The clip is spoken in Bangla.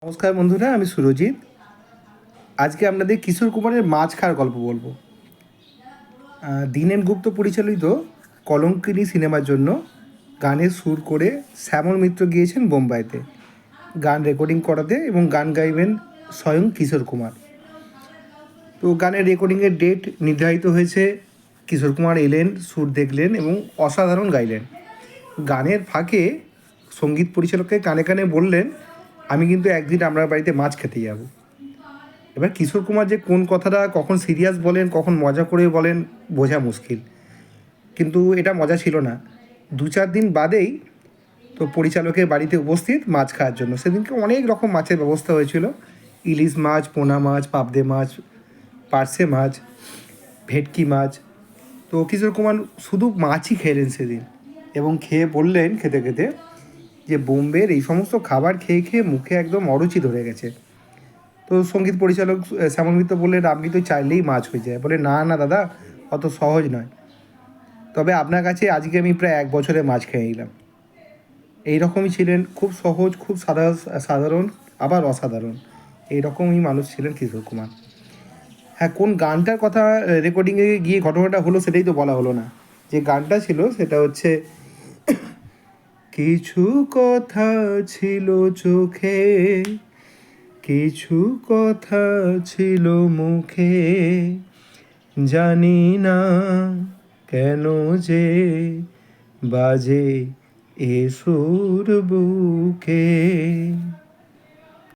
নমস্কার বন্ধুরা, আমি সুরজিৎ। আজকে আপনাদের কিশোর কুমারের মাছ খাওয়ার গল্প বলবো। দীনেন গুপ্ত পরিচালিত কলঙ্কিনী সিনেমার জন্য গানের সুর করে শ্যামল মিত্র গিয়েছেন বোম্বাইতে গান রেকর্ডিং করাতে, এবং গান গাইবেন স্বয়ং কিশোর কুমার। তো গানের রেকর্ডিংয়ের ডেট নির্ধারিত হয়েছে। কিশোর কুমার এলেন, সুর দেখলেন এবং অসাধারণ গাইলেন। গানের ফাঁকে সঙ্গীত পরিচালককে কানে কানে বললেন, আমি কিন্তু একদিন আপনার বাড়িতে মাছ খেতে যাব। এবার কিশোর কুমার যে কোন কথাটা কখন সিরিয়াস বলেন, কখন মজা করে বলেন, বোঝা মুশকিল। কিন্তু এটা মজা ছিল না। 2-4 দিন বাদেই তো পরিচালকের বাড়িতে উপস্থিত মাছ খাওয়ার জন্য। সেদিনকে অনেক রকম মাছের ব্যবস্থা হয়েছিল। ইলিশ মাছ, পোনা মাছ, পাবদে মাছ, পার্সে মাছ, ভেটকি মাছ। তো কিশোর কুমার শুধু মাছই খেলেন সেদিন, এবং খেয়ে বললেন খেতে খেতে যে বোম্বের এই সমস্ত খাবার খেয়ে খেয়ে মুখে একদম অরুচি ধরে গেছে। তো সঙ্গীত পরিচালক শ্যামল মিত্র বললেন, আপনি তো চাইলেই মাছ হয়ে যায়। বলে, না না দাদা, অত সহজ নয়। তবে আপনার কাছে আজকে আমি প্রায় 1 বছরে মাছ খেয়ে নিলাম। এইরকমই ছিলেন, খুব সহজ, খুব সাধারণ, আবার অসাধারণ। এইরকমই মানুষ ছিলেন কিশোর কুমার। হ্যাঁ, কোন গানটার কথা রেকর্ডিংয়ে গিয়ে ঘটনাটা হলো সেটাই তো বলা হলো না। যে গানটা ছিল সেটা হচ্ছে, কিছু কথা ছিল চোখে, কিছু কথা ছিল মুখে, জানি না কেন যে বাজে এ সুর বুকে।